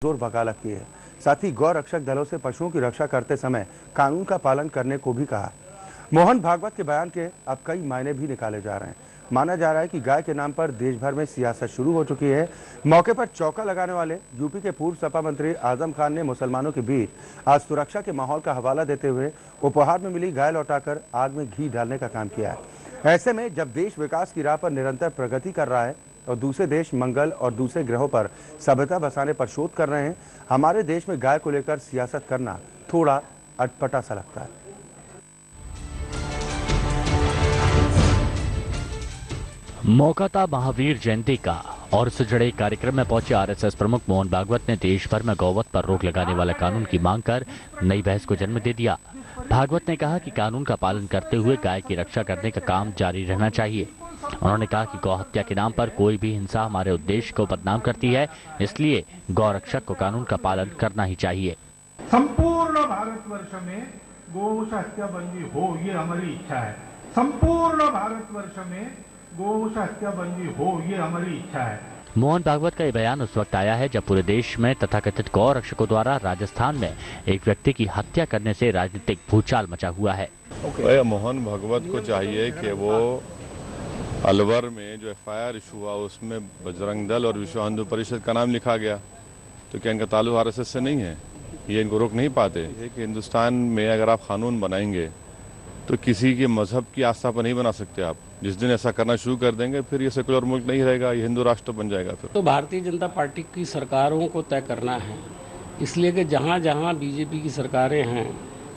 जोर वकालत की है। साथ ही गौ रक्षक दलों से पशुओं की रक्षा करते समय कानून का पालन करने को भी कहा। मोहन भागवत के बयान के अब कई मायने भी निकाले जा रहे हैं। माना जा रहा है कि गाय के नाम पर देश भर में सियासत शुरू हो चुकी है। मौके पर चौका लगाने वाले यूपी के पूर्व सपा मंत्री आजम खान ने मुसलमानों के बीच आज सुरक्षा के माहौल का हवाला देते हुए उपहार में मिली गाय लौटाकर आग में घी डालने का काम किया है। ऐसे में जब देश विकास की राह पर निरंतर प्रगति कर रहा है और दूसरे देश मंगल और दूसरे ग्रहों पर सभ्यता बसाने पर शोध कर रहे हैं, हमारे देश में गाय को लेकर सियासत करना थोड़ा अटपटा सा लगता है। मौका था महावीर जयंती का और इससे जुड़े कार्यक्रम में पहुंचे आरएसएस प्रमुख मोहन भागवत ने देश भर में गौवध पर रोक लगाने वाले कानून की मांग कर नई बहस को जन्म दे दिया। भागवत ने कहा कि कानून का पालन करते हुए गाय की रक्षा करने का काम जारी रहना चाहिए। उन्होंने कहा कि गौ हत्या के नाम पर कोई भी हिंसा हमारे उद्देश्य को बदनाम करती है, इसलिए गौ रक्षक को कानून का पालन करना ही चाहिए। संपूर्ण भारतवर्ष में गौ हत्या बंदी हो, ये हमारी इच्छा है। संपूर्ण भारतवर्ष में गौ हत्या बंदी हो, ये हमारी इच्छा है। मोहन भागवत का ये बयान उस वक्त आया है जब पूरे देश में तथाकथित गौ रक्षकों द्वारा राजस्थान में एक व्यक्ति की हत्या करने से राजनीतिक भूचाल मचा हुआ है। मोहन भागवत को चाहिए कि वो अलवर में जो एफआईआर इशू हुआ उसमें बजरंग दल और विश्व हिंदू परिषद का नाम लिखा गया, तो क्या इनका ताल्लुक आरएसएस से नहीं है? ये इनको रोक नहीं पाते कि हिंदुस्तान में अगर आप कानून बनाएंगे तो किसी के मजहब की आस्था पर नहीं बना सकते आप। जिस दिन ऐसा करना शुरू कर देंगे फिर ये सेकुलर मुल्क नहीं रहेगा, ये हिंदू राष्ट्र बन जाएगा। फिर तो भारतीय जनता पार्टी की सरकारों को तय करना है, इसलिए कि जहाँ जहाँ बीजेपी की सरकारें हैं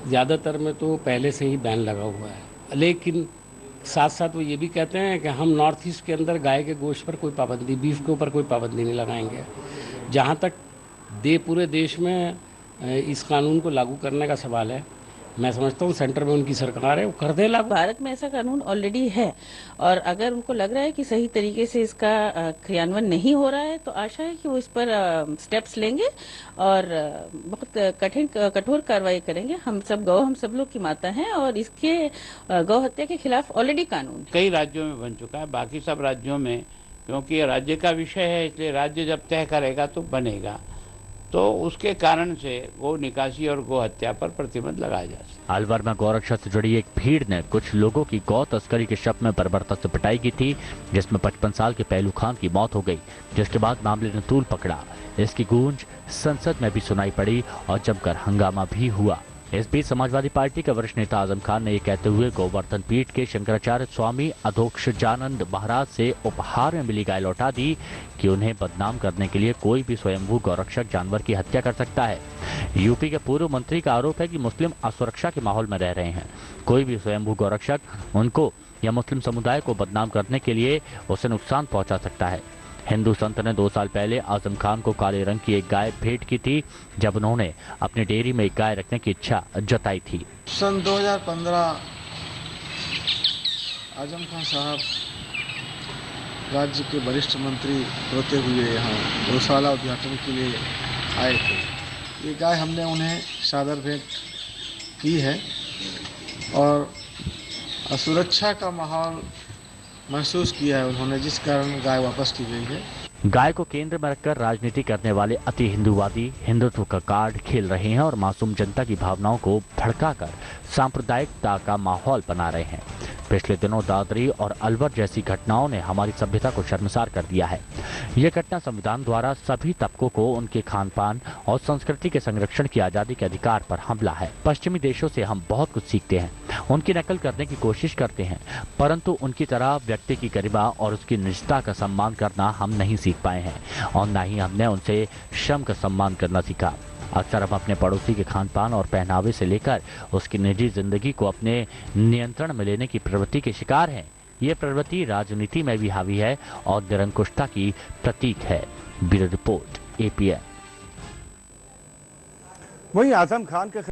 ज़्यादातर में तो पहले से ही बैन लगा हुआ है। लेकिन साथ साथ वो ये भी कहते हैं कि हम नॉर्थ ईस्ट के अंदर गाय के गोश्त पर कोई पाबंदी, बीफ के ऊपर कोई पाबंदी नहीं लगाएंगे। जहाँ तक पूरे देश में इस कानून को लागू करने का सवाल है, मैं समझता हूँ सेंटर में उनकी सरकार है, वो कर दे लागू। भारत में ऐसा कानून ऑलरेडी है और अगर उनको लग रहा है कि सही तरीके से इसका क्रियान्वयन नहीं हो रहा है तो आशा है कि वो इस पर स्टेप्स लेंगे और बहुत कठोर कार्रवाई करेंगे। हम सब लोग की माता हैं और इसके गौ हत्या के खिलाफ ऑलरेडी कानून कई राज्यों में बन चुका है। बाकी सब राज्यों में, क्योंकि ये राज्य का विषय है, इसलिए राज्य जब तय करेगा तो बनेगा, तो उसके कारण से गो निकासी और गो हत्या पर प्रतिबंध लगाया जा सकता है। अलवर में गौरक्षा से जुड़ी एक भीड़ ने कुछ लोगों की गौ तस्करी के शक में बर्बरता से पिटाई की थी, जिसमें 55 साल के पहलू खान की मौत हो गई, जिसके बाद मामले ने तूल पकड़ा। इसकी गूंज संसद में भी सुनाई पड़ी और जमकर हंगामा भी हुआ। इस बीच समाजवादी पार्टी के वरिष्ठ नेता आजम खान ने ये कहते हुए गोवर्धन पीठ के शंकराचार्य स्वामी अधोक्षजानंद महाराज से उपहार में मिली गाय लौटा दी कि उन्हें बदनाम करने के लिए कोई भी स्वयंभू गौरक्षक जानवर की हत्या कर सकता है। यूपी के पूर्व मंत्री का आरोप है कि मुस्लिम असुरक्षा के माहौल में रह रहे हैं। कोई भी स्वयंभू गौरक्षक उनको या मुस्लिम समुदाय को बदनाम करने के लिए उसे नुकसान पहुंचा सकता है। हिंदू संत ने 2 साल पहले आजम खान को काले रंग की एक गाय भेंट की थी, जब उन्होंने अपनी डेयरी में एक गाय रखने की इच्छा जताई थी। सन 2015 आजम खान साहब राज्य के वरिष्ठ मंत्री होते हुए यहाँ गौशाला उद्घाटन के लिए आए थे। ये गाय हमने उन्हें सादर भेंट की है और असुरक्षा का माहौल महसूस किया है उन्होंने, जिस कारण गाय वापस की गई है। गाय को केंद्र में रखकर राजनीति करने वाले अति हिंदूवादी हिंदुत्व का कार्ड खेल रहे हैं और मासूम जनता की भावनाओं को भड़काकर सांप्रदायिकता का माहौल बना रहे हैं। पिछले दिनों दादरी और अलवर जैसी घटनाओं ने हमारी सभ्यता को शर्मसार कर दिया है। यह घटना संविधान द्वारा सभी तबकों को उनके खान पान और संस्कृति के संरक्षण की आजादी के अधिकार पर हमला है। पश्चिमी देशों से हम बहुत कुछ सीखते हैं, उनकी नकल करने की कोशिश करते हैं, परंतु उनकी तरह व्यक्ति की गरिमा और उसकी निजता का सम्मान करना हम नहीं सीख पाए हैं और न ही हमने उनसे श्रम का सम्मान करना सीखा। अक्सर हम अपने पड़ोसी के खान पान और पहनावे से लेकर उसकी निजी जिंदगी को अपने नियंत्रण में लेने की प्रवृत्ति के शिकार हैं। ये प्रवृत्ति राजनीति में भी हावी है और निरंकुशता की प्रतीक है। Bureau report, APN। वहीं आजम खान के